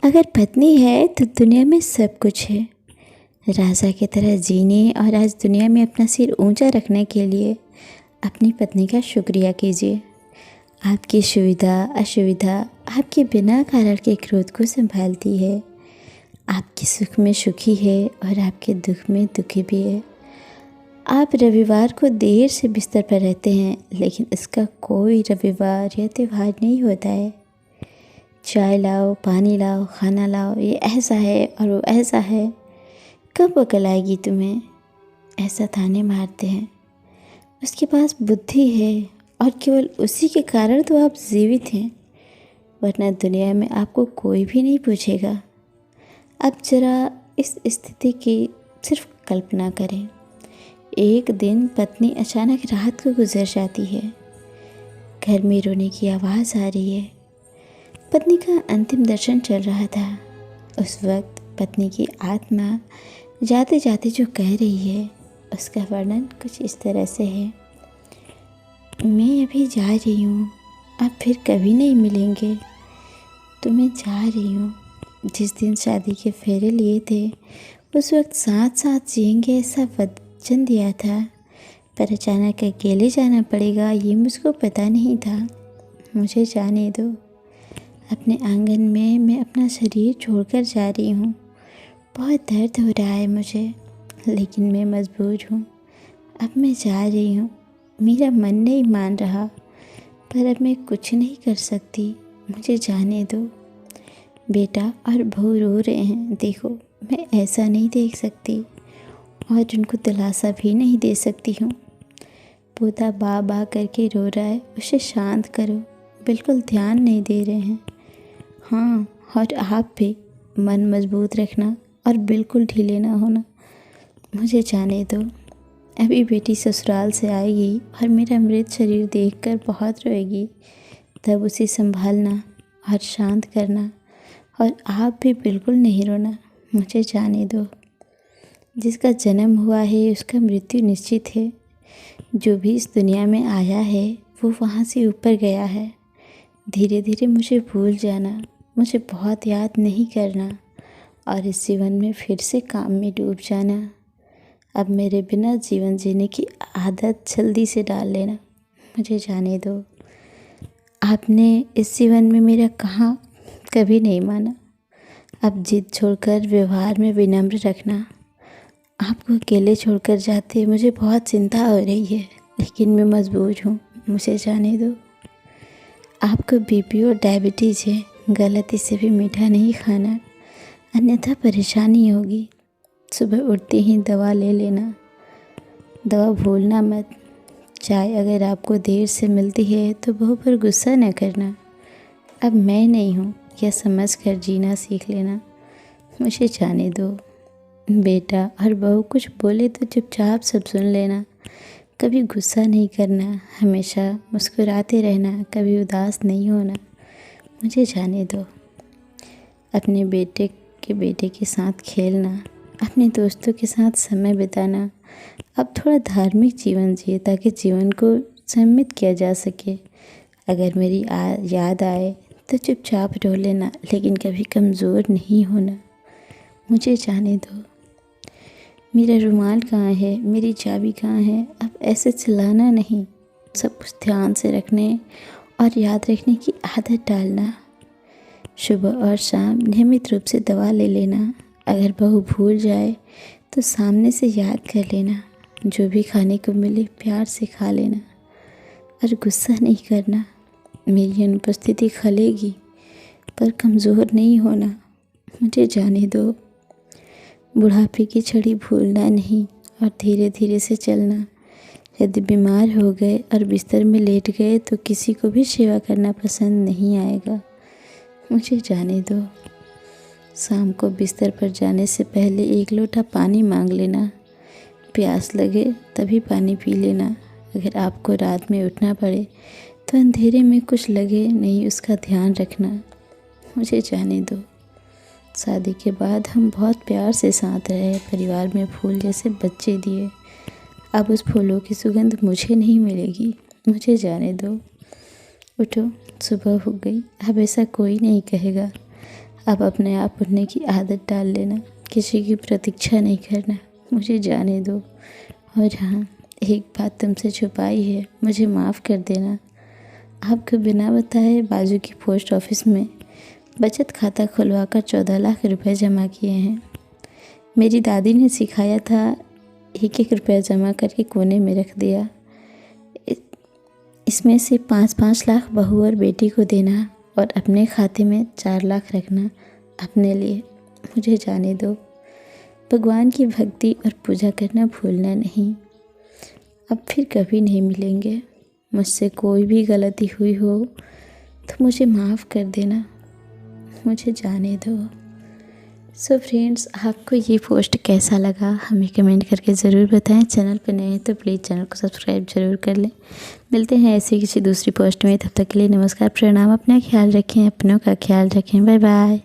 अगर पत्नी है तो दुनिया में सब कुछ है। राजा की तरह जीने और आज दुनिया में अपना सिर ऊंचा रखने के लिए अपनी पत्नी का शुक्रिया कीजिए। आपकी सुविधा असुविधा आपके बिना कारण के क्रोध को संभालती है। आपके सुख में सुखी है और आपके दुख में दुखी भी है। आप रविवार को देर से बिस्तर पर रहते हैं, लेकिन इसका कोई रविवार या त्यौहार नहीं होता है। चाय लाओ, पानी लाओ, खाना लाओ, ये ऐसा है और वो ऐसा है। कब अकल आएगी तुम्हें? ऐसा ताने मारते हैं। उसके पास बुद्धि है और केवल उसी के कारण तो आप जीवित हैं, वरना दुनिया में आपको कोई भी नहीं पूछेगा। अब जरा इस स्थिति की सिर्फ कल्पना करें। एक दिन पत्नी अचानक रात को गुजर जाती है। घर में रोने की आवाज़ आ रही है। पत्नी का अंतिम दर्शन चल रहा था। उस वक्त पत्नी की आत्मा जाते जाते जो कह रही है उसका वर्णन कुछ इस तरह से है। मैं अभी जा रही हूँ, अब फिर कभी नहीं मिलेंगे। तो मैं जा रही हूँ। जिस दिन शादी के फेरे लिए थे उस वक्त साथ साथ जिएंगे ऐसा वचन दिया था, पर अचानक अकेले जाना पड़ेगा ये मुझको पता नहीं था। मुझे जाने दो। अपने आंगन में मैं अपना शरीर छोड़कर जा रही हूँ। बहुत दर्द हो रहा है मुझे, लेकिन मैं मजबूर हूँ। अब मैं जा रही हूँ। मेरा मन नहीं मान रहा, पर अब मैं कुछ नहीं कर सकती। मुझे जाने दो। बेटा और बहू रो रहे हैं, देखो मैं ऐसा नहीं देख सकती और उनको दिलासा भी नहीं दे सकती हूँ। पोता बा बा करके रो रहा है, उसे शांत करो। बिल्कुल ध्यान नहीं दे रहे हैं। हाँ, और आप भी मन मजबूत रखना और बिल्कुल ढीले ना होना। मुझे जाने दो। अभी बेटी ससुराल से आएगी और मेरा मृत शरीर देखकर बहुत रोएगी, तब उसे संभालना और शांत करना। और आप भी बिल्कुल नहीं रोना। मुझे जाने दो। जिसका जन्म हुआ है उसका मृत्यु निश्चित है। जो भी इस दुनिया में आया है वो वहाँ से ऊपर गया है। धीरे धीरे मुझे भूल जाना, मुझे बहुत याद नहीं करना और इस जीवन में फिर से काम में डूब जाना। अब मेरे बिना जीवन जीने की आदत जल्दी से डाल लेना। मुझे जाने दो। आपने इस जीवन में मेरा कहाँ कभी नहीं माना। अब जिद छोड़कर व्यवहार में विनम्र रखना। आपको अकेले छोड़कर जाते मुझे बहुत चिंता हो रही है, लेकिन मैं मजबूर हूँ। मुझे जाने दो। आपको बीपी और डायबिटीज़ है, गलती से भी मीठा नहीं खाना, अन्यथा परेशानी होगी। सुबह उठते ही दवा ले लेना। दवा भूलना मत। चाय अगर आपको देर से मिलती है तो बहू पर गुस्सा न करना। अब मैं नहीं हूँ यह समझ कर जीना सीख लेना। मुझे जाने दो। बेटा और बहू कुछ बोले तो चुपचाप सब सुन लेना। कभी गुस्सा नहीं करना, हमेशा मुस्कुराते रहना, कभी उदास नहीं होना। मुझे जाने दो। अपने बेटे के साथ खेलना, अपने दोस्तों के साथ समय बिताना। अब थोड़ा धार्मिक जीवन जिए ताकि जीवन को सम्मित किया जा सके। अगर मेरी याद आए तो चुपचाप रो लेना, लेकिन कभी कमज़ोर नहीं होना। मुझे जाने दो। मेरा रुमाल कहाँ है, मेरी चाबी कहाँ है? अब ऐसे चिल्लाना नहीं, सब कुछ ध्यान से रखने और याद रखने की आदत डालना। सुबह और शाम नियमित रूप से दवा ले लेना। अगर बहू भूल जाए तो सामने से याद कर लेना। जो भी खाने को मिले प्यार से खा लेना और गुस्सा नहीं करना। मेरी अनुपस्थिति खलेगी पर कमज़ोर नहीं होना। मुझे जाने दो। बुढ़ापे की छड़ी भूलना नहीं और धीरे धीरे से चलना। यदि बीमार हो गए और बिस्तर में लेट गए तो किसी को भी सेवा करना पसंद नहीं आएगा। मुझे जाने दो। शाम को बिस्तर पर जाने से पहले 1 लोटा पानी मांग लेना। प्यास लगे तभी पानी पी लेना। अगर आपको रात में उठना पड़े तो अंधेरे में कुछ लगे नहीं, उसका ध्यान रखना। मुझे जाने दो। शादी के बाद हम बहुत प्यार से साथ रहे, परिवार में फूल जैसे बच्चे दिए। अब उस फूलों की सुगंध मुझे नहीं मिलेगी। मुझे जाने दो। उठो, सुबह हो गई। अब ऐसा कोई नहीं कहेगा। अब अपने आप उठने की आदत डाल लेना, किसी की प्रतीक्षा नहीं करना, मुझे जाने दो। और हाँ, एक बात तुमसे छुपाई है, मुझे माफ़ कर देना। आपको बिना बताए बाजू की पोस्ट ऑफिस में बचत खाता खुलवाकर 14 लाख रुपए जमा किए हैं। मेरी दादी ने सिखाया था, एक एक रुपया जमा करके कोने में रख दिया। इसमें से 5-5 लाख बहू और बेटी को देना और अपने खाते में 4 लाख रखना अपने लिए। मुझे जाने दो। भगवान की भक्ति और पूजा करना भूलना नहीं। अब फिर कभी नहीं मिलेंगे। मुझसे कोई भी गलती हुई हो तो मुझे माफ़ कर देना, मुझे जाने दो। सो फ्रेंड्स, आपको ये पोस्ट कैसा लगा हमें कमेंट करके ज़रूर बताएं। चैनल पर नए हैं तो प्लीज़ चैनल को सब्सक्राइब ज़रूर कर लें। मिलते हैं ऐसे किसी दूसरी पोस्ट में, तब तक के लिए नमस्कार, प्रणाम। अपना ख्याल रखें, अपनों का ख्याल रखें। Bye bye.